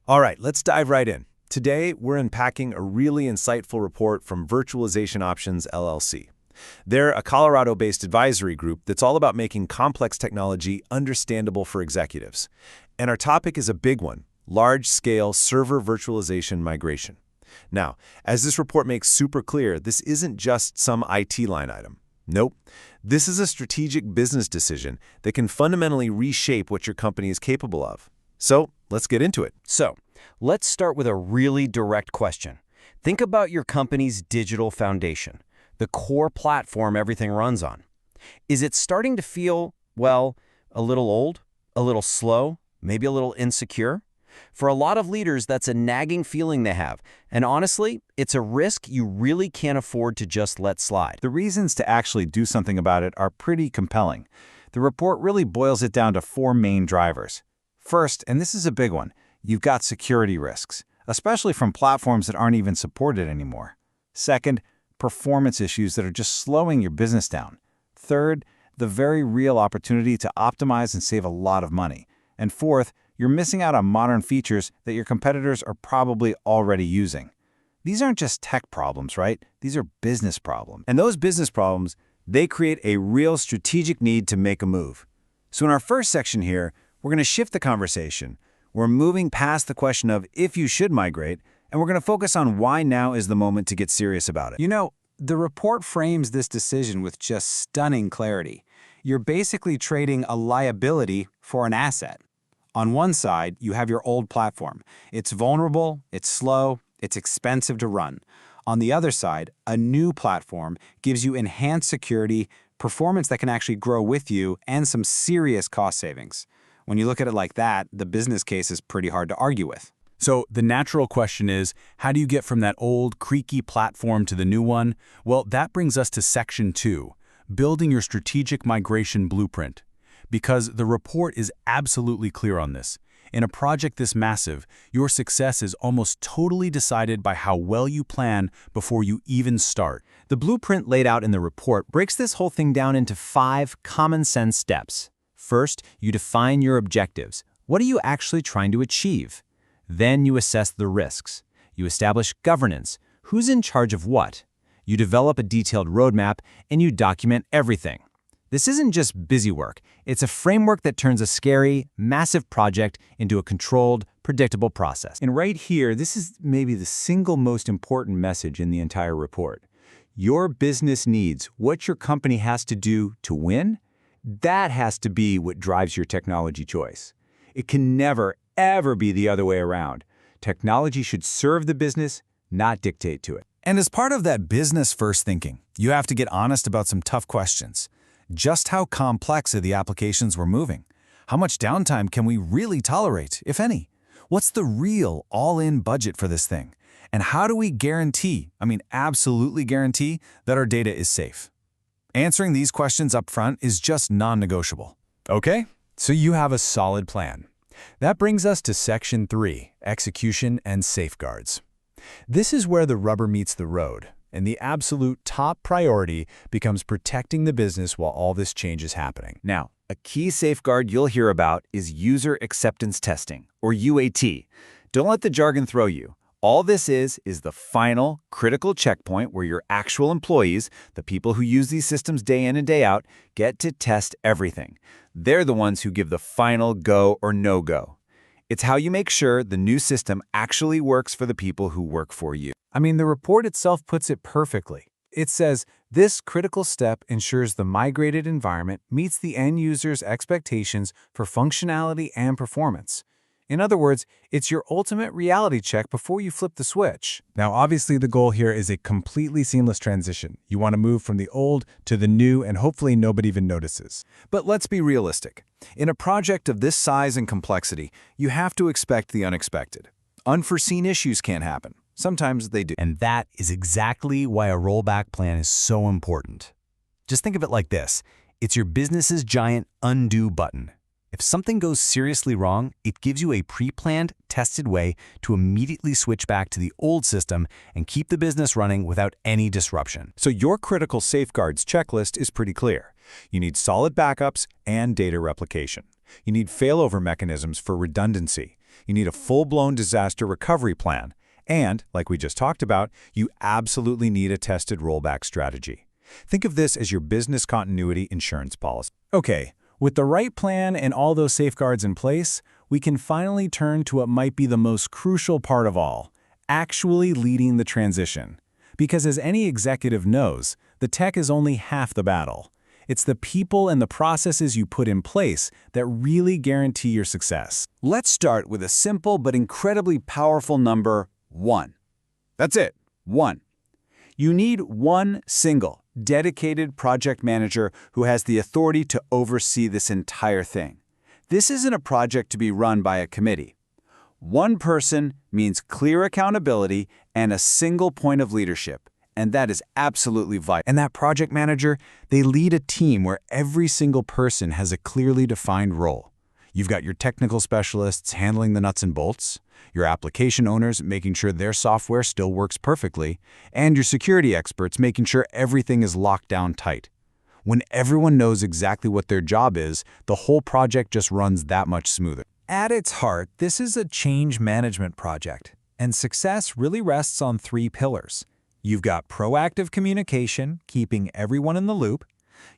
All right, let's dive right in. Today, we're unpacking a really insightful report from Virtualization Options LLC. They're a Colorado-based advisory group that's all about making complex technology understandable for executives. And our topic is a big one: large-scale server virtualization migration. Now, as this report makes super clear, this isn't just some IT line item. Nope. This is a strategic business decision that can fundamentally reshape what your company is capable of. So, let's get into it. So, let's start with a really direct question. Think about your company's digital foundation, the core platform everything runs on. Is it starting to feel, well, a little old, a little slow, maybe a little insecure? For a lot of leaders, that's a nagging feeling they have. And honestly, it's a risk you really can't afford to just let slide. The reasons to actually do something about it are pretty compelling. The report really boils it down to four main drivers. First, and this is a big one, you've got security risks, especially from platforms that aren't even supported anymore. Second, performance issues that are just slowing your business down. Third, the very real opportunity to optimize and save a lot of money. And fourth, you're missing out on modern features that your competitors are probably already using. These aren't just tech problems, right? These are business problems. And those business problems, they create a real strategic need to make a move. So in our first section here, we're going to shift the conversation. We're moving past the question of if you should migrate, and we're going to focus on why now is the moment to get serious about it. You know, the report frames this decision with just stunning clarity. You're basically trading a liability for an asset. On one side, you have your old platform. It's vulnerable, it's slow, it's expensive to run. On the other side, a new platform gives you enhanced security, performance that can actually grow with you, and some serious cost savings. When you look at it like that, the business case is pretty hard to argue with. So the natural question is, how do you get from that old, creaky platform to the new one? Well, that brings us to Section 2, building your strategic migration blueprint. Because the report is absolutely clear on this. In a project this massive, your success is almost totally decided by how well you plan before you even start. The blueprint laid out in the report breaks this whole thing down into 5 common-sense steps. First, you define your objectives. What are you actually trying to achieve? Then you assess the risks. You establish governance. Who's in charge of what? You develop a detailed roadmap, and you document everything. This isn't just busy work. It's a framework that turns a scary, massive project into a controlled, predictable process. And right here, this is maybe the single most important message in the entire report. Your business needs what your company has to do to win. That has to be what drives your technology choice. It can never, ever be the other way around. Technology should serve the business, not dictate to it. And as part of that business-first thinking, you have to get honest about some tough questions. Just how complex are the applications we're moving? How much downtime can we really tolerate, if any? What's the real all-in budget for this thing? And how do we guarantee, absolutely guarantee, that our data is safe? Answering these questions up front is just non-negotiable. Okay, so you have a solid plan. That brings us to Section 3, Execution and Safeguards. This is where the rubber meets the road, and the absolute top priority becomes protecting the business while all this change is happening. Now, a key safeguard you'll hear about is user acceptance testing, or UAT. Don't let the jargon throw you. All this is the final, critical checkpoint where your actual employees, the people who use these systems day in and day out, get to test everything. They're the ones who give the final go or no-go. It's how you make sure the new system actually works for the people who work for you. The report itself puts it perfectly. It says, this critical step ensures the migrated environment meets the end user's expectations for functionality and performance. In other words, it's your ultimate reality check before you flip the switch. Now, obviously, the goal here is a completely seamless transition. You want to move from the old to the new, and hopefully nobody even notices. But let's be realistic. In a project of this size and complexity, you have to expect the unexpected. Unforeseen issues can't happen. Sometimes they do. And that is exactly why a rollback plan is so important. Just think of it like this. It's your business's giant undo button. If something goes seriously wrong, it gives you a pre-planned, tested way to immediately switch back to the old system and keep the business running without any disruption. So your critical safeguards checklist is pretty clear. You need solid backups and data replication. You need failover mechanisms for redundancy. You need a full-blown disaster recovery plan. And, like we just talked about, you absolutely need a tested rollback strategy. Think of this as your business continuity insurance policy. Okay, with the right plan and all those safeguards in place, we can finally turn to what might be the most crucial part of all, actually leading the transition. Because as any executive knows, the tech is only half the battle. It's the people and the processes you put in place that really guarantee your success. Let's start with a simple but incredibly powerful number, 1. That's it, 1. You need one single, dedicated project manager who has the authority to oversee this entire thing. This isn't a project to be run by a committee. One person means clear accountability and a single point of leadership, and that is absolutely vital. And that project manager, they lead a team where every single person has a clearly defined role. You've got your technical specialists handling the nuts and bolts, your application owners making sure their software still works perfectly, and your security experts making sure everything is locked down tight. When everyone knows exactly what their job is, the whole project just runs that much smoother. At its heart, this is a change management project, and success really rests on 3 pillars. You've got proactive communication, keeping everyone in the loop.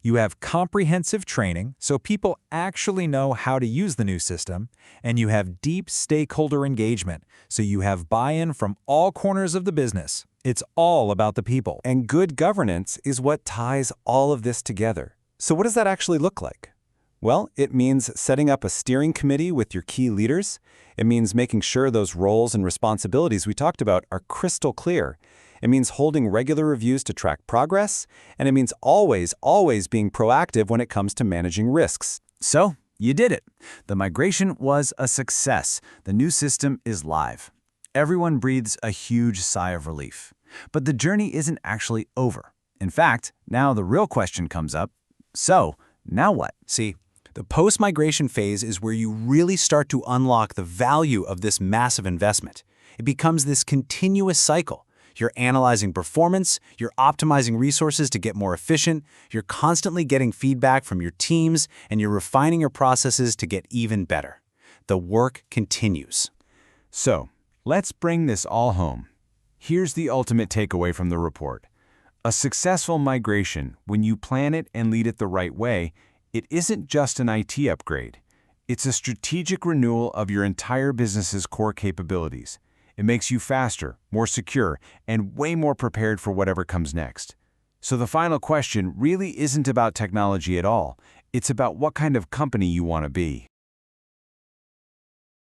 You have comprehensive training, so people actually know how to use the new system. And you have deep stakeholder engagement, so you have buy-in from all corners of the business. It's all about the people. And good governance is what ties all of this together. So what does that actually look like? Well, it means setting up a steering committee with your key leaders. It means making sure those roles and responsibilities we talked about are crystal clear. It means holding regular reviews to track progress. And it means always being proactive when it comes to managing risks. So, you did it. The migration was a success. The new system is live. Everyone breathes a huge sigh of relief. But the journey isn't actually over. In fact, now the real question comes up. So, now what? See, the post-migration phase is where you really start to unlock the value of this massive investment. It becomes this continuous cycle. You're analyzing performance, you're optimizing resources to get more efficient, you're constantly getting feedback from your teams, and you're refining your processes to get even better. The work continues. So, let's bring this all home. Here's the ultimate takeaway from the report. A successful migration, when you plan it and lead it the right way, it isn't just an IT upgrade. It's a strategic renewal of your entire business's core capabilities. It makes you faster, more secure, and way more prepared for whatever comes next. So the final question really isn't about technology at all. It's about what kind of company you want to be.